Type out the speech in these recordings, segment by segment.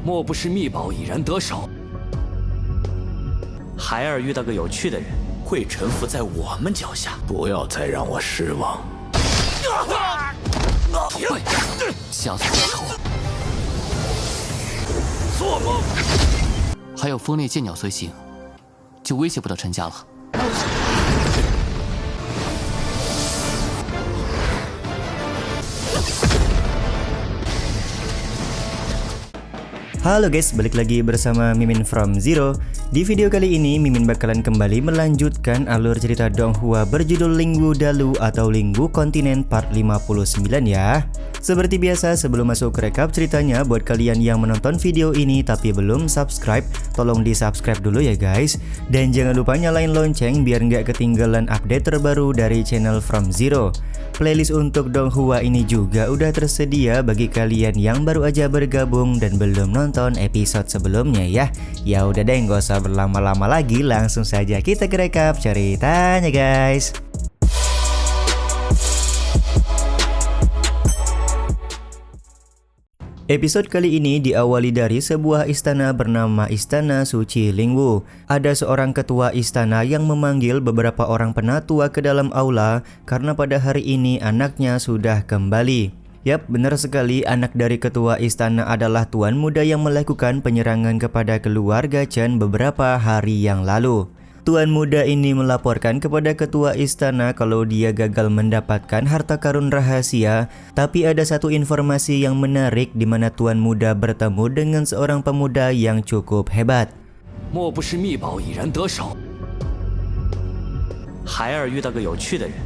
莫不是秘宝已然得手？孩儿遇到个有趣的人，会臣服在我们脚下。不要再让我失望。喂，下次再抽。做梦！还有锋烈剑鸟随行，就威胁不到陈家了。 Halo guys, balik lagi bersama Mimin from Zero. Di video kali ini Mimin bakalan kembali melanjutkan alur cerita Donghua berjudul Lingwu Dalu atau Lingwu Kontinen part 59 ya. Seperti biasa sebelum masuk ke rekap ceritanya, buat kalian yang menonton video ini tapi belum subscribe, tolong di subscribe dulu ya guys. Dan jangan lupa nyalain lonceng biar nggak ketinggalan update terbaru dari channel From Zero. Playlist untuk Donghua ini juga udah tersedia bagi kalian yang baru aja bergabung dan belum nonton episode sebelumnya ya. Ya udah deh, nggak usah berlama-lama lagi, langsung saja kita ke rekap ceritanya guys. Episode kali ini diawali dari sebuah istana bernama Istana Suci Lingwu. Ada seorang ketua istana yang memanggil beberapa orang penatua ke dalam aula karena pada hari ini anaknya sudah kembali. Yap, benar sekali, anak dari ketua istana adalah tuan muda yang melakukan penyerangan kepada keluarga Chen beberapa hari yang lalu. Tuan muda ini melaporkan kepada ketua istana kalau dia gagal mendapatkan harta karun rahasia, tapi ada satu informasi yang menarik di mana tuan muda bertemu dengan seorang pemuda yang cukup hebat. 莫不是秘宝已然得手？孩儿遇到个有趣的人。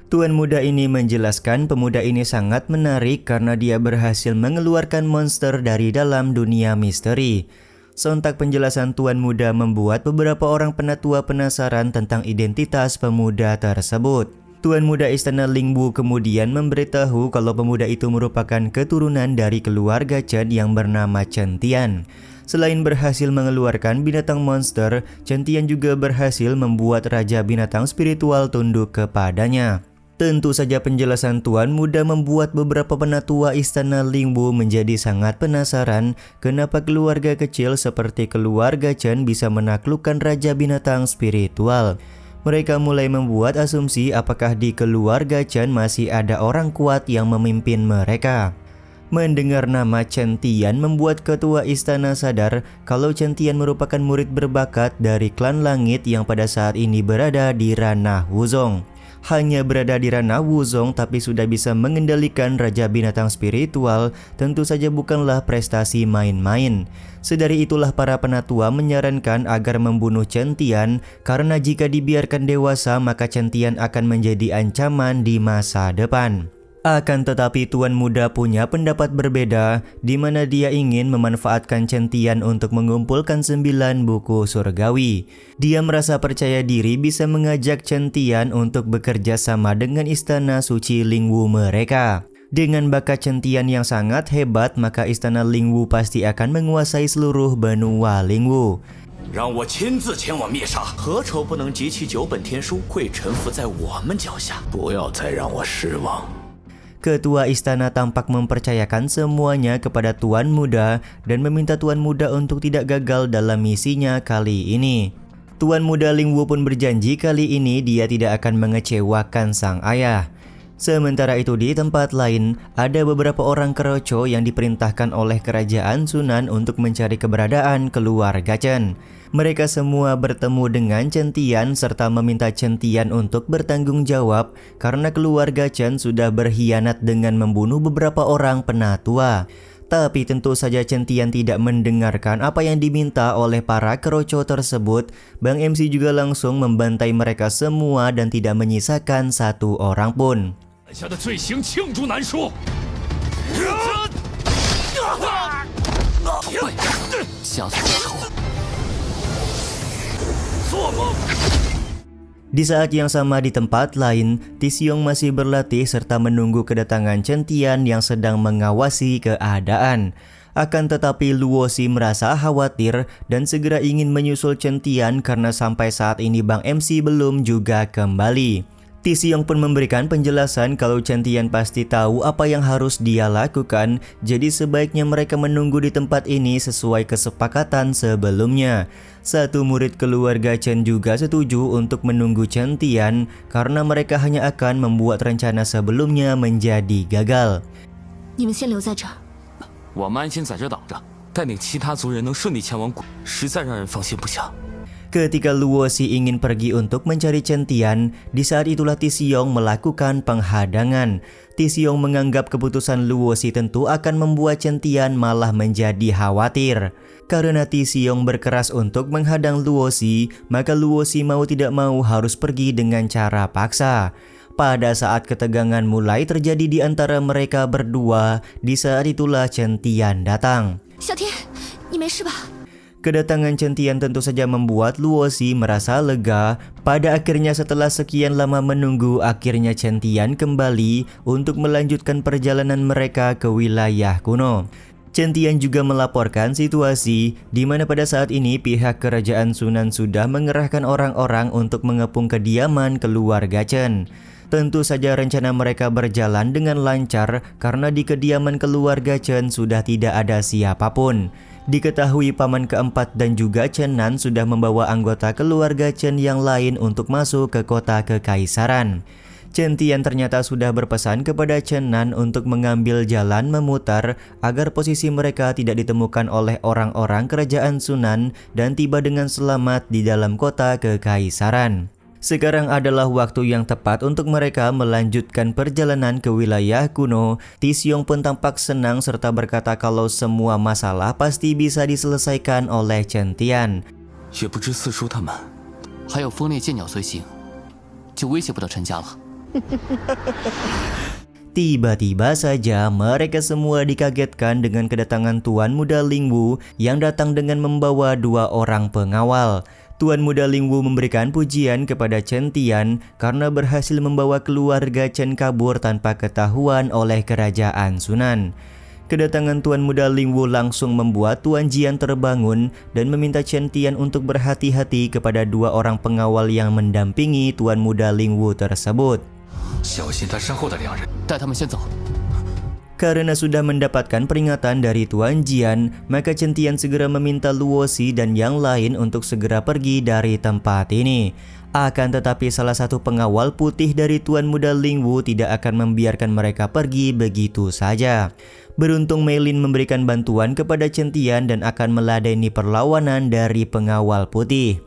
Tuan muda ini menjelaskan pemuda ini sangat menarik karena dia berhasil mengeluarkan monster dari dalam dunia misteri. Sontak penjelasan tuan muda membuat beberapa orang penatua penasaran tentang identitas pemuda tersebut. Tuan muda istana Lingwu kemudian memberitahu kalau pemuda itu merupakan keturunan dari keluarga Chen yang bernama Chen Tian. Selain berhasil mengeluarkan binatang monster, Chen Tian juga berhasil membuat raja binatang spiritual tunduk kepadanya. Tentu saja penjelasan tuan muda membuat beberapa penatua istana Lingwu menjadi sangat penasaran kenapa keluarga kecil seperti keluarga Chen bisa menaklukkan raja binatang spiritual. Mereka mulai membuat asumsi apakah di keluarga Chen masih ada orang kuat yang memimpin mereka. Mendengar nama Chen Tian membuat ketua istana sadar kalau Chen Tian merupakan murid berbakat dari klan langit yang pada saat ini berada di ranah Wuzong. Hanya berada di ranah Wuzong tapi sudah bisa mengendalikan raja binatang spiritual tentu saja bukanlah prestasi main-main. Sedari itulah para penatua menyarankan agar membunuh Chen Tian karena jika dibiarkan dewasa maka Chen Tian akan menjadi ancaman di masa depan. Akan tetapi tuan muda punya pendapat berbeda di mana dia ingin memanfaatkan Chen Tian untuk mengumpulkan 9 buku surgawi. Dia merasa percaya diri bisa mengajak Chen Tian untuk bekerja sama dengan istana suci Lingwu mereka. Dengan bakat Chen Tian yang sangat hebat, maka istana Lingwu pasti akan menguasai seluruh benua Lingwu. 让我亲自前往灭杀，何愁不能集齐9本天书，会臣服在我们脚下。不要再让我失望。 Ketua istana tampak mempercayakan semuanya kepada tuan muda dan meminta tuan muda untuk tidak gagal dalam misinya kali ini. Tuan muda Lingwu pun berjanji kali ini dia tidak akan mengecewakan sang ayah. Sementara itu di tempat lain, ada beberapa orang keroco yang diperintahkan oleh kerajaan Sunan untuk mencari keberadaan keluarga Chen. Mereka semua bertemu dengan Chen Tian serta meminta Chen Tian untuk bertanggung jawab karena keluarga Chen sudah berkhianat dengan membunuh beberapa orang penatua. Tapi tentu saja Chen Tian tidak mendengarkan apa yang diminta oleh para keroco tersebut. Bang MC juga langsung membantai mereka semua dan tidak menyisakan satu orang pun. 下的罪行罄竹难书。喂，下次再抽。 Di saat yang sama di tempat lain, Tisyong masih berlatih serta menunggu kedatangan Chen Tian yang sedang mengawasi keadaan. Akan tetapi Luosi merasa khawatir dan segera ingin menyusul Chen Tian karena sampai saat ini Bang MC belum juga kembali. Tisiong pun memberikan penjelasan kalau Chen Tian pasti tahu apa yang harus dia lakukan, jadi sebaiknya mereka menunggu di tempat ini sesuai kesepakatan sebelumnya. Satu murid keluarga Chen juga setuju untuk menunggu Chen Tian karena mereka hanya akan membuat rencana sebelumnya menjadi gagal. 你们先留在这儿。我们安心在这挡着，带领其他族人能顺利前往古，实在让人放心不下。 Ketika Luo Xi ingin pergi untuk mencari Chen Tian, di saat itulah Tisiong melakukan penghadangan. Tisiong menganggap keputusan Luo Xi tentu akan membuat Chen Tian malah menjadi khawatir. Karena Tisiong berkeras untuk menghadang Luo Xi, maka Luo Xi mau tidak mau harus pergi dengan cara paksa. Pada saat ketegangan mulai terjadi di antara mereka berdua, di saat itulah Chen Tian datang. 小天，你没事吧？ Kedatangan Chen Tian tentu saja membuat Luo Xi merasa lega. Pada akhirnya setelah sekian lama menunggu, akhirnya Chen Tian kembali untuk melanjutkan perjalanan mereka ke wilayah kuno. Chen Tian juga melaporkan situasi di mana pada saat ini pihak kerajaan Sunan sudah mengerahkan orang-orang untuk mengepung kediaman keluarga Chen. Tentu saja rencana mereka berjalan dengan lancar karena di kediaman keluarga Chen sudah tidak ada siapapun. Diketahui paman keempat dan juga Chen Nan sudah membawa anggota keluarga Chen yang lain untuk masuk ke kota kekaisaran. Chen Tian ternyata sudah berpesan kepada Chen Nan untuk mengambil jalan memutar agar posisi mereka tidak ditemukan oleh orang-orang kerajaan Sunan dan tiba dengan selamat di dalam kota kekaisaran. Sekarang adalah waktu yang tepat untuk mereka melanjutkan perjalanan ke wilayah kuno. Tisiong pun tampak senang serta berkata kalau semua masalah pasti bisa diselesaikan oleh Chen Tian. 也不知四叔他们，还有锋利剑鸟随行，就威胁不到陈家了。 Tiba-tiba saja mereka semua dikagetkan dengan kedatangan Tuan Muda Lingwu yang datang dengan membawa 2 orang pengawal. Tuan Muda Lingwu memberikan pujian kepada Chen Tian karena berhasil membawa keluarga Chen kabur tanpa ketahuan oleh kerajaan Sunan. Kedatangan Tuan Muda Lingwu langsung membuat Tuan Jian terbangun dan meminta Chen Tian untuk berhati-hati kepada 2 orang pengawal yang mendampingi Tuan Muda Lingwu tersebut. 小心他身后的2人。 带他们先走。 Karena sudah mendapatkan peringatan dari Tuan Jian, maka Chen Tian segera meminta Luo Xi dan yang lain untuk segera pergi dari tempat ini. Akan tetapi salah satu pengawal putih dari Tuan Muda Lingwu tidak akan membiarkan mereka pergi begitu saja. Beruntung Mei Lin memberikan bantuan kepada Chen Tian dan akan meladeni perlawanan dari pengawal putih.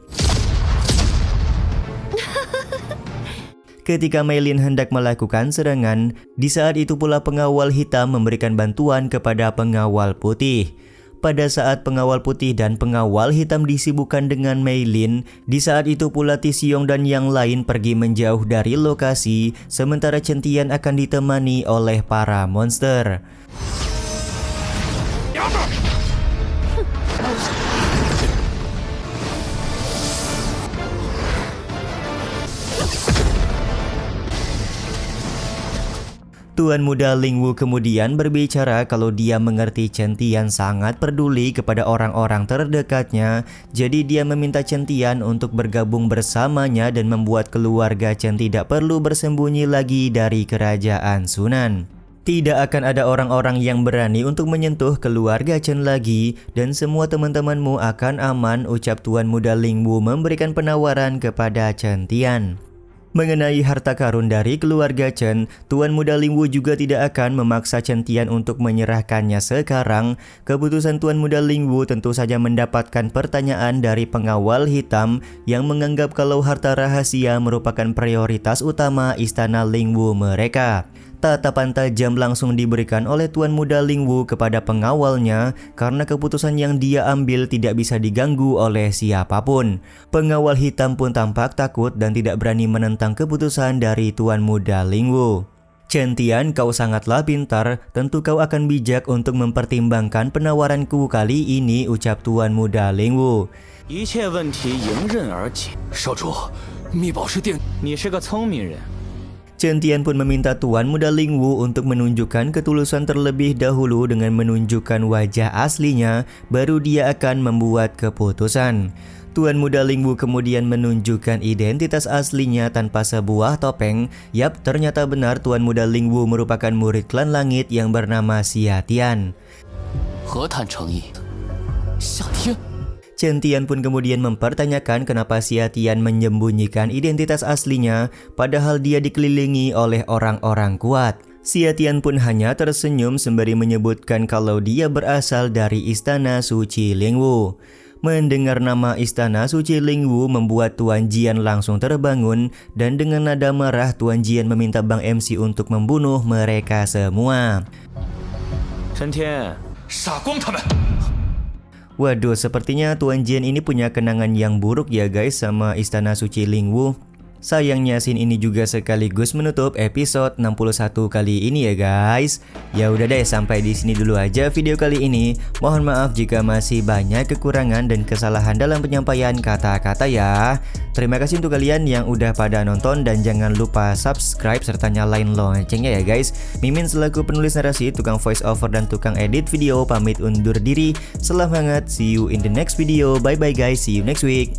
Ketika Mei Lin hendak melakukan serangan, di saat itu pula pengawal hitam memberikan bantuan kepada pengawal putih. Pada saat pengawal putih dan pengawal hitam disibukkan dengan Mei Lin, di saat itu pula Tisiong dan yang lain pergi menjauh dari lokasi, sementara Chen Tian akan ditemani oleh para monster. Tuan Muda Lingwu kemudian berbicara kalau dia mengerti Chen Tian sangat peduli kepada orang-orang terdekatnya, jadi dia meminta Chen Tian untuk bergabung bersamanya dan membuat keluarga Chen tidak perlu bersembunyi lagi dari kerajaan Sunan. Tidak akan ada orang-orang yang berani untuk menyentuh keluarga Chen lagi dan semua teman-temanmu akan aman, ucap Tuan Muda Lingwu memberikan penawaran kepada Chen Tian. Mengenai harta karun dari keluarga Chen, Tuan Muda Lingwu juga tidak akan memaksa Chen Tian untuk menyerahkannya sekarang. Keputusan Tuan Muda Lingwu tentu saja mendapatkan pertanyaan dari pengawal hitam yang menganggap kalau harta rahasia merupakan prioritas utama istana Lingwu mereka. Tatapan tajam langsung diberikan oleh Tuan Muda Lingwu kepada pengawalnya karena keputusan yang dia ambil tidak bisa diganggu oleh siapapun. Pengawal hitam pun tampak takut dan tidak berani menentang keputusan dari Tuan Muda Lingwu. Chen Tian, kau sangatlah pintar, tentu kau akan bijak untuk mempertimbangkan penawaranku kali ini, ucap Tuan Muda Lingwu. 一切问题迎刃而解。少主，秘宝是定。你是个聪明人。Chen Tian pun meminta Tuan Muda Lingwu untuk menunjukkan ketulusan terlebih dahulu dengan menunjukkan wajah aslinya, baru dia akan membuat keputusan. Tuan Muda Lingwu kemudian menunjukkan identitas aslinya tanpa sebuah topeng. Yap, ternyata benar Tuan Muda Lingwu merupakan murid klan langit yang bernama Xia Tian. 何谈诚意？夏天。 Chen Tian pun kemudian mempertanyakan kenapa Xia Tian menyembunyikan identitas aslinya padahal dia dikelilingi oleh orang-orang kuat. Xia Tian pun hanya tersenyum sembari menyebutkan kalau dia berasal dari Istana Suci Lingwu. Mendengar nama Istana Suci Lingwu membuat Tuan Jian langsung terbangun dan dengan nada marah Tuan Jian meminta Bang MC untuk membunuh mereka semua. 陈天， 傻光他们。 Waduh, sepertinya Tuan Jian ini punya kenangan yang buruk ya guys sama Istana Suci Lingwu. Sayangnya scene ini juga sekaligus menutup episode 61 kali ini ya guys. Ya udah deh, sampai di sini dulu aja video kali ini. Mohon maaf jika masih banyak kekurangan dan kesalahan dalam penyampaian kata-kata ya. Terima kasih untuk kalian yang udah pada nonton dan jangan lupa subscribe serta nyalain loncengnya ya guys. Mimin selaku penulis narasi, tukang voice over dan tukang edit video pamit undur diri. Salam hangat, see you in the next video. Bye bye guys, see you next week.